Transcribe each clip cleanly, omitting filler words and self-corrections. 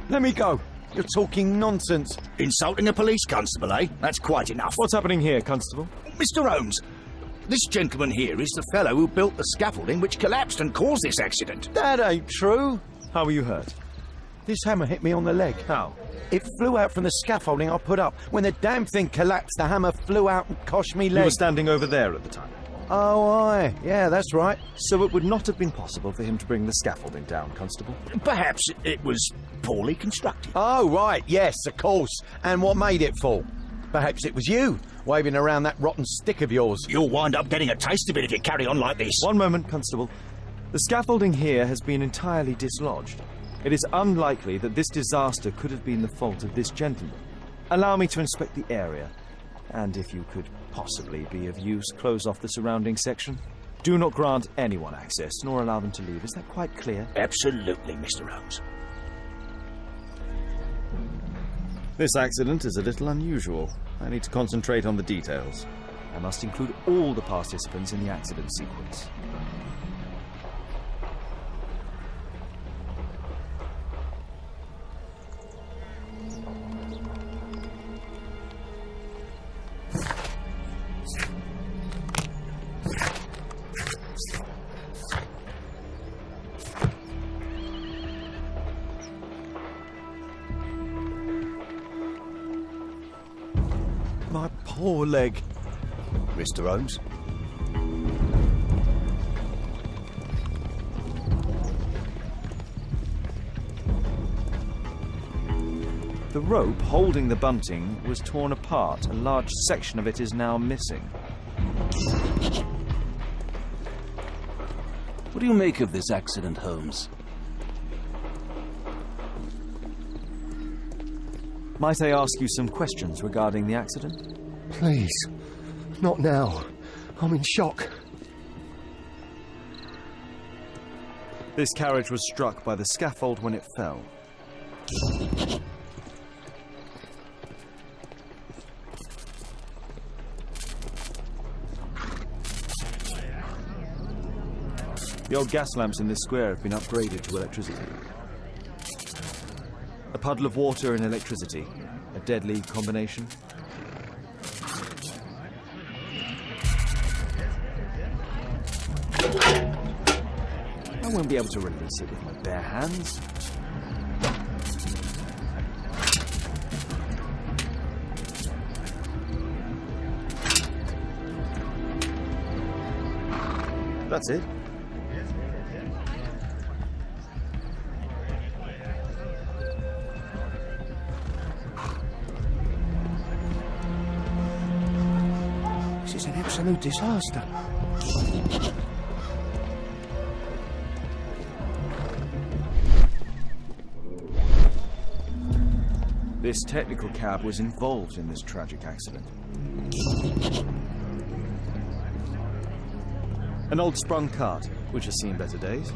Let me go. You're talking nonsense. Insulting a police constable, eh? That's quite enough. What's happening here, Constable? Mr. Holmes, this gentleman here is the fellow who built the scaffolding which collapsed and caused this accident. That ain't true. How were you hurt? This hammer hit me on the leg. How? It flew out from the scaffolding I put up. When the damn thing collapsed, the hammer flew out and coshed me You leg. were standing over there at the time. Oh, aye. Yeah, that's right. So it would not have been possible for him to bring the scaffolding down, Constable? Perhaps it was poorly constructed. Oh, right. Yes, of course. And what made it fall? Perhaps it was you, waving around that rotten stick of yours. You'll wind up getting a taste of it if you carry on like this. One moment, Constable. The scaffolding here has been entirely dislodged. It is unlikely that this disaster could have been the fault of this gentleman. Allow me to inspect the area. And if you could possibly be of use, close off the surrounding section. Do not grant anyone access, nor allow them to leave. Is that quite clear? Absolutely, Mr. Holmes. This accident is a little unusual. I need to concentrate on the details. I must include all the participants in the accident sequence. My poor leg. Mr. Holmes? The rope holding the bunting was torn apart. A large section of it is now missing. What do you make of this accident, Holmes? Might I ask you some questions regarding the accident? Please. Not now. I'm in shock. This carriage was struck by the scaffold when it fell. The old gas lamps in this square have been upgraded to electricity. A puddle of water and electricity. A deadly combination. I won't be able to release it with my bare hands. That's it. This is an absolute disaster. This technical cab was involved in this tragic accident. An old sprung cart, which has seen better days.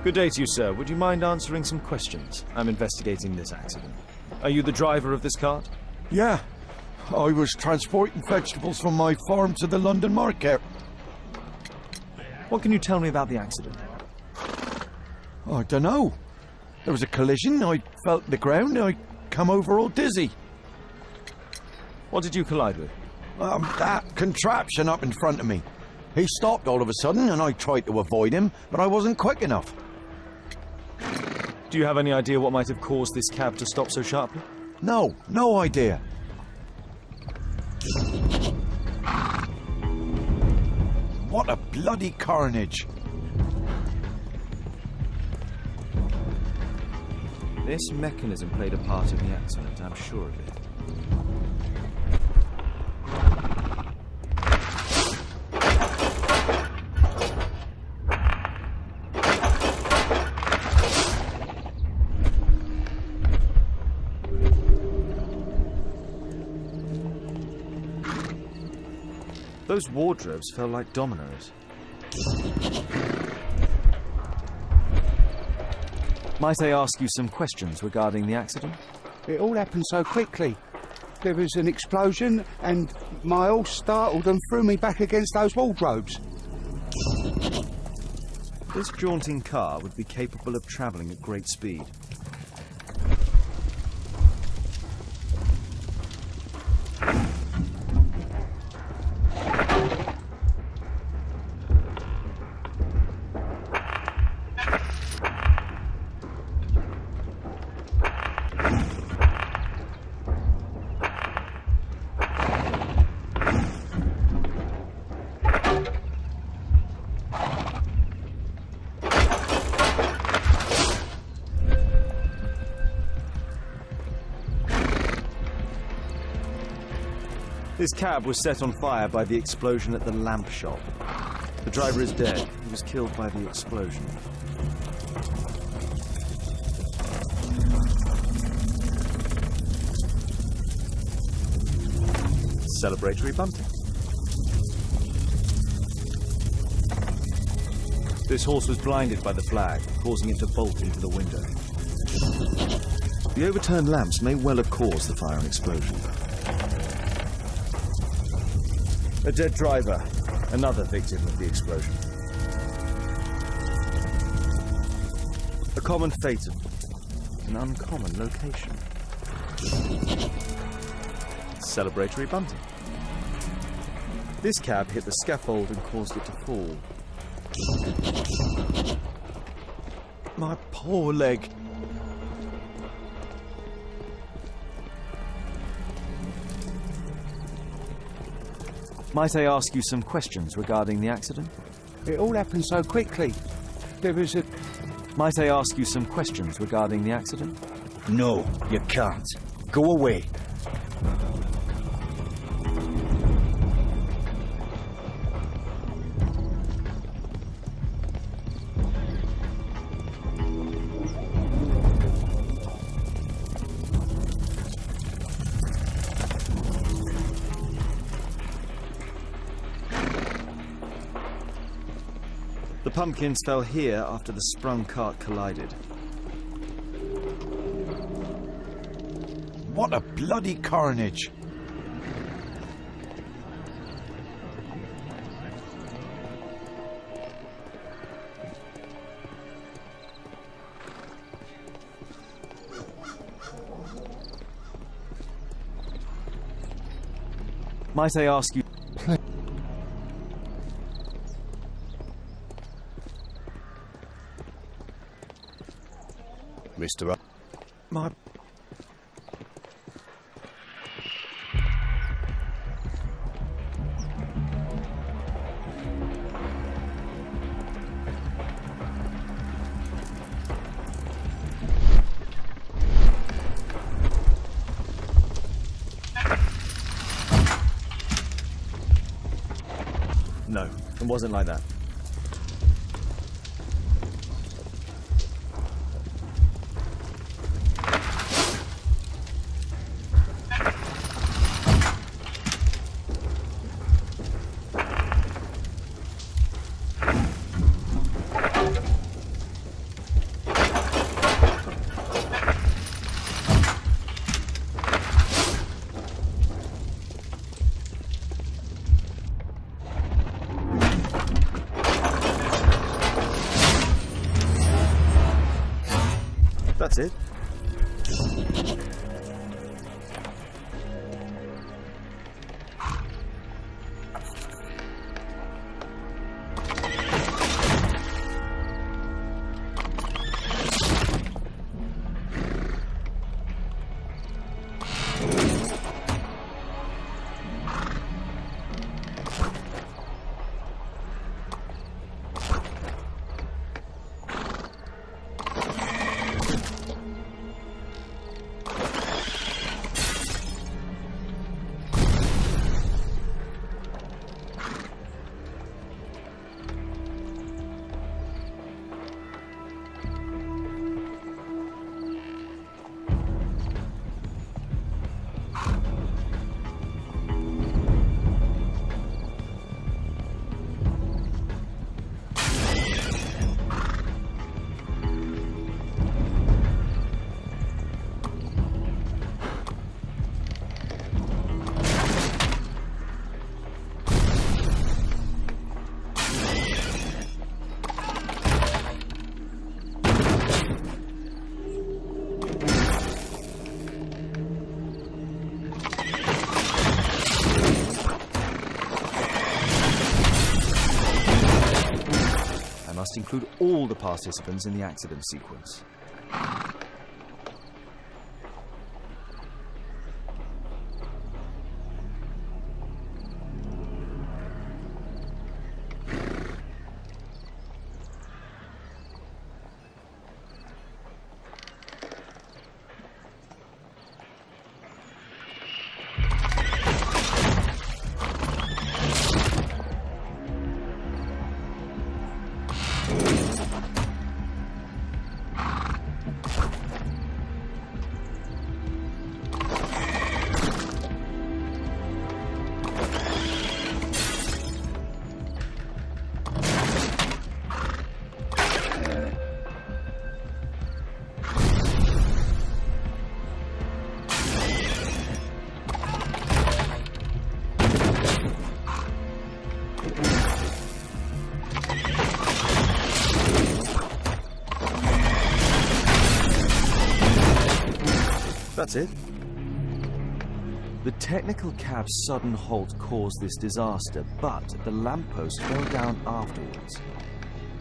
Good day to you, sir. Would you mind answering some questions? I'm investigating this accident. Are you the driver of this cart? Yeah. I was transporting vegetables from my farm to the London market. What can you tell me about the accident? I don't know. There was a collision. I felt the ground. I come over all dizzy. What did you collide with? That contraption up in front of me. He stopped all of a sudden, and I tried to avoid him, but I wasn't quick enough. Do you have any idea what might have caused this cab to stop so sharply? No idea. What a bloody carnage. This mechanism played a part in the accident, I'm sure of it. Those wardrobes fell like dominoes. Might I ask you some questions regarding the accident? It all happened so quickly. There was an explosion and my horse startled and threw me back against those wardrobes. This jaunting car would be capable of travelling at great speed. This cab was set on fire by the explosion at the lamp shop. The driver is dead. He was killed by the explosion. Celebratory bunting. This horse was blinded by the flag, causing it to bolt into the window. The overturned lamps may well have caused the fire and explosion. A dead driver, another victim of the explosion. A common fatal, an uncommon location. Celebratory bunting. This cab hit the scaffold and caused it to fall. My poor leg. Might I ask you some questions regarding the accident? It all happened so quickly. There was a... Might I ask you some questions regarding the accident? No, you can't. Go away. The pumpkins fell here after the sprung cart collided. What a bloody carnage. Might I ask you... Mr. My... No, it wasn't like that. That's it. include all the participants in the accident sequence. That's it. The technical cab's sudden halt caused this disaster, but the lamppost fell down afterwards.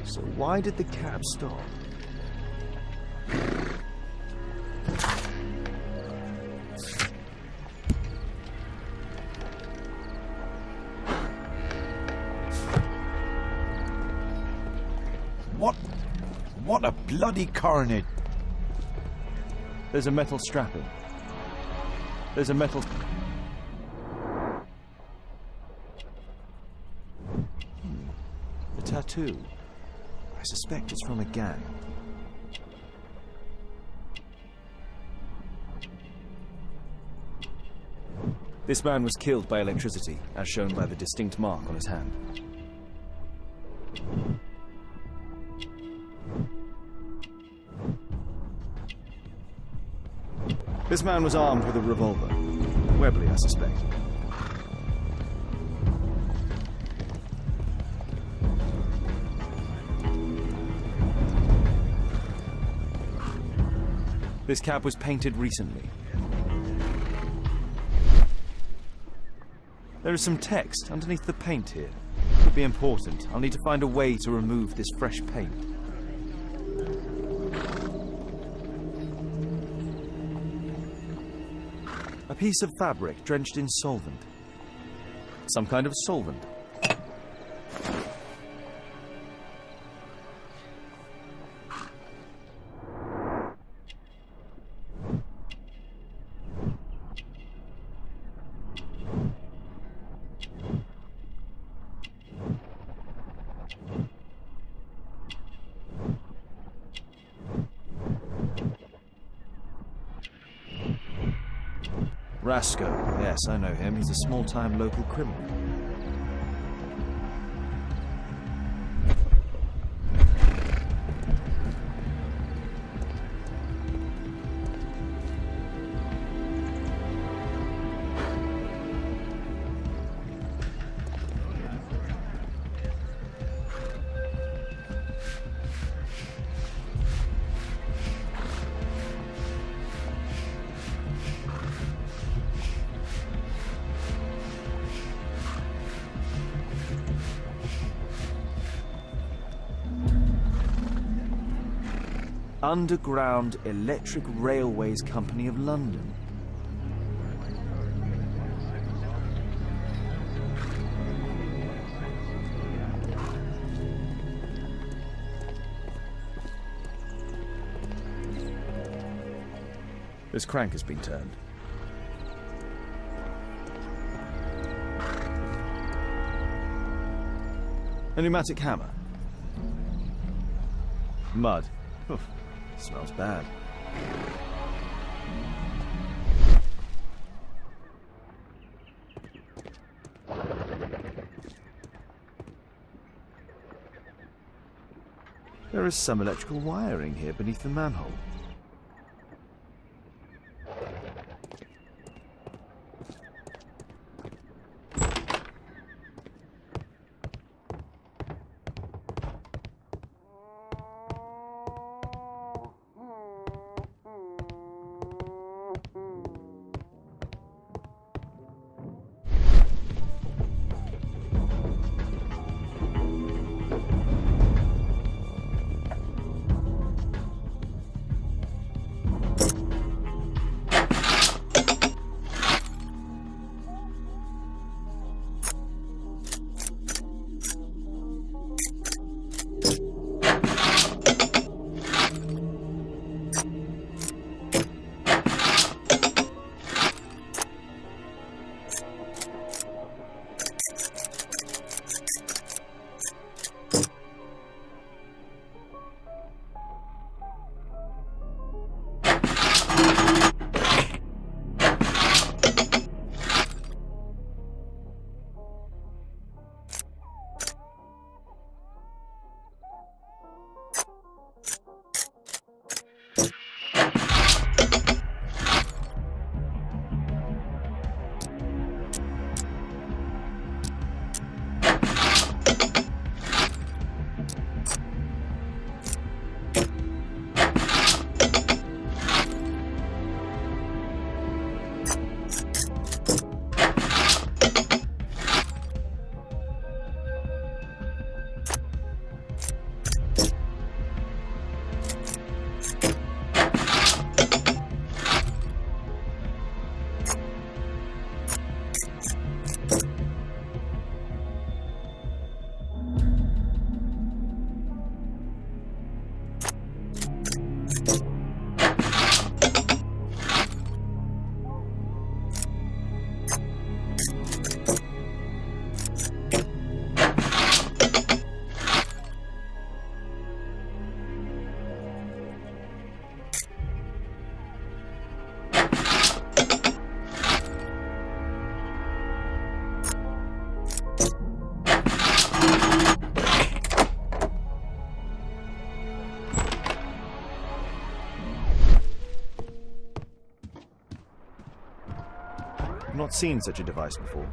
So why did the cab stop? What a bloody carnage! There's a metal strapping. There's a metal... A tattoo. I suspect it's from a gang. This man was killed by electricity, as shown by the distinct mark on his hand. This man was armed with a revolver. Webley, I suspect. This cab was painted recently. There is some text underneath the paint here. Could be important. I'll need to find a way to remove this fresh paint. A piece of fabric drenched in solvent. Some kind of solvent. Rasco. Yes, I know him. He's a small-time local criminal. Underground Electric Railways Company of London. This crank has been turned. A pneumatic hammer. Mud. Oof. Smells bad. There is some electrical wiring here beneath the manhole. not seen such a device before.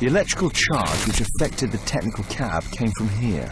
The electrical charge which affected the technical cab came from here.